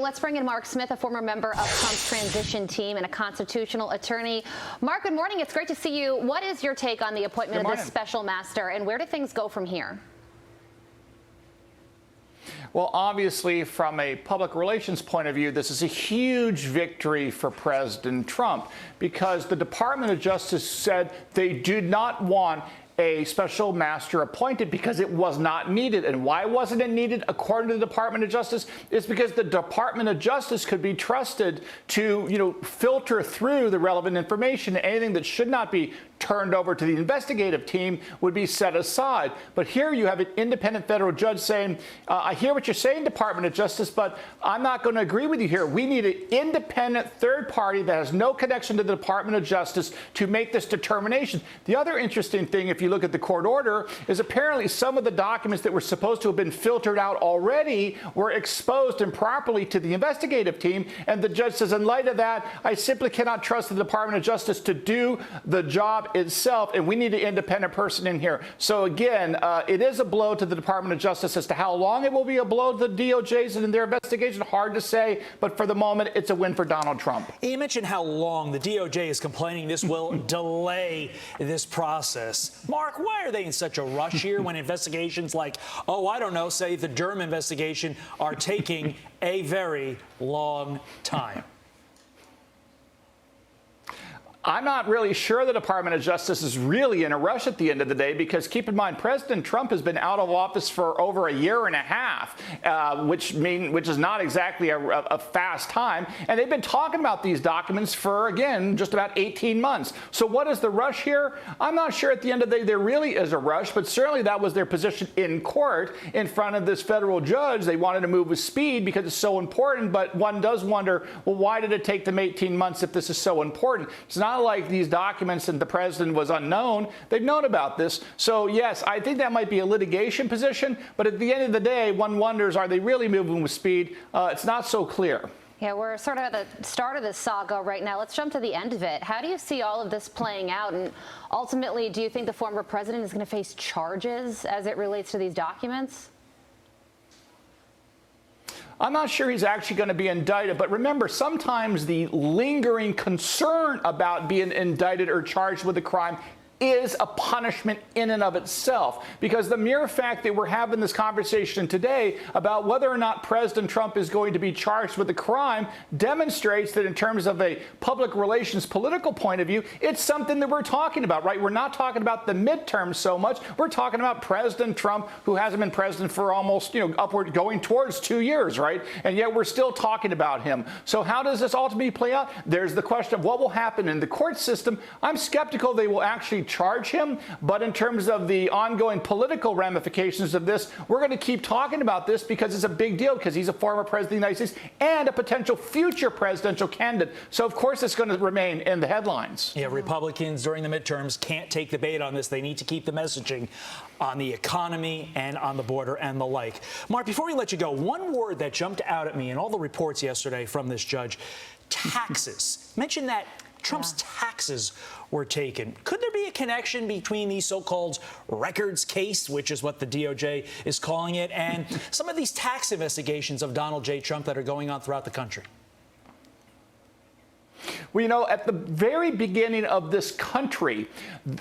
Let's bring in Mark Smith, a former member of Trump's transition team and a constitutional attorney. Mark, good morning. It's great to see you. What is your take on the appointment of this special master, and where do things go from here? Well, obviously, from a public relations point of view, this is a huge victory for President Trump because the Department of Justice said they do not want a special master appointed because it was not needed. And why wasn't it needed, according to the Department of Justice? It's because the Department of Justice could be trusted to, filter through the relevant information. Anything that should not be turned over to the investigative team would be set aside. But here you have an independent federal judge saying, I hear what you're saying, Department of Justice, but I'm not going to agree with you here. We need an independent third party that has no connection to the Department of Justice to make this determination. The other interesting thing, if you look at the court order, is apparently some of the documents that were supposed to have been filtered out already were exposed improperly to the investigative team. And the judge says, in light of that, I simply cannot trust the Department of Justice to do the job itself, and we need an independent person in here. So again, it is a blow to the Department of Justice. As to how long it will be a blow to the DOJ's and their investigation, hard to say, but for the moment, it's a win for Donald Trump. You mentioned how long the DOJ is complaining this will delay this process. Mark, why are they in such a rush here when investigations like, say the Durham investigation are taking a very long time? I'm not really sure the Department of Justice is really in a rush at the end of the day, because keep in mind, President Trump has been out of office for over a year and a half, which is not exactly a fast time. And they've been talking about these documents for, again, just about 18 months. So what is the rush here? I'm not sure at the end of the day there really is a rush, but certainly that was their position in court in front of this federal judge. They wanted to move with speed because it's so important, but one does wonder, well, why did it take them 18 months if this is so important? It's not like these documents and the president was unknown. They've known about this. So yes, I think that might be a litigation position, but at the end of the day, one wonders, are they really moving with speed? It's not so clear. Yeah, we're sort of at the start of this saga right now. Let's jump to the end of it. How do you see all of this playing out? And ultimately, do you think the former president is going to face charges as it relates to these documents? I'm not sure he's actually going to be indicted, but remember, sometimes the lingering concern about being indicted or charged with a crime is a punishment in and of itself, because the mere fact that we're having this conversation today about whether or not President Trump is going to be charged with a crime demonstrates that in terms of a public relations political point of view, it's something that we're talking about, right? We're not talking about the midterms so much. We're talking about President Trump, who hasn't been president for almost, upward going towards 2 years, right? And yet we're still talking about him. So how does this ultimately play out? There's the question of what will happen in the court system. I'm skeptical they will actually charge him, but in terms of the ongoing political ramifications of this, we're going to keep talking about this because it's a big deal, because he's a former president of the United States and a potential future presidential candidate. So of course it's going to remain in the headlines. Yeah, Republicans during the midterms can't take the bait on this. They need to keep the messaging on the economy and on the border and the like. Mark, before we let you go, one word that jumped out at me in all the reports yesterday from this judge: taxes. Mention that Trump's taxes were taken. Could there be a connection between the so-called records case, which is what the DOJ is calling it, and some of these tax investigations of Donald J. Trump that are going on throughout the country? Well, at the very beginning of this country,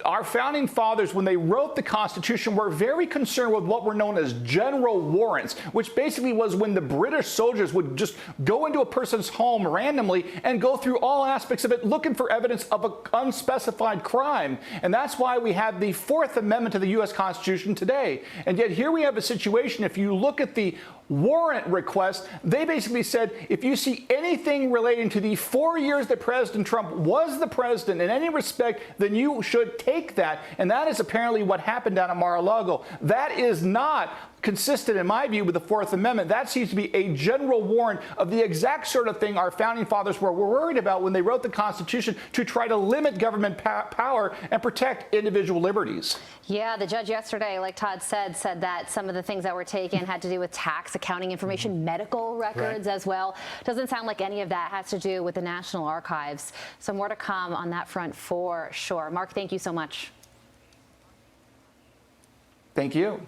our founding fathers, when they wrote the Constitution, were very concerned with what were known as general warrants, which basically was when the British soldiers would just go into a person's home randomly and go through all aspects of it looking for evidence of an unspecified crime. And that's why we have the Fourth Amendment to the U.S. Constitution today. And yet here we have a situation, if you look at the warrant request, they basically said, if you see anything relating to the 4 years that President Trump was the president in any respect, then you should take that. And that is apparently what happened down at Mar-a-Lago. That is not consistent, in my view, with the Fourth Amendment. That seems to be a general warrant of the exact sort of thing our founding fathers were worried about when they wrote the Constitution, to try to limit government power and protect individual liberties. Yeah, the judge yesterday, like Todd said that some of the things that were taken had to do with tax, accounting information, medical records as well. Doesn't sound like any of that has to do with the National Archives. So more to come on that front for sure. Mark, thank you so much. Thank you.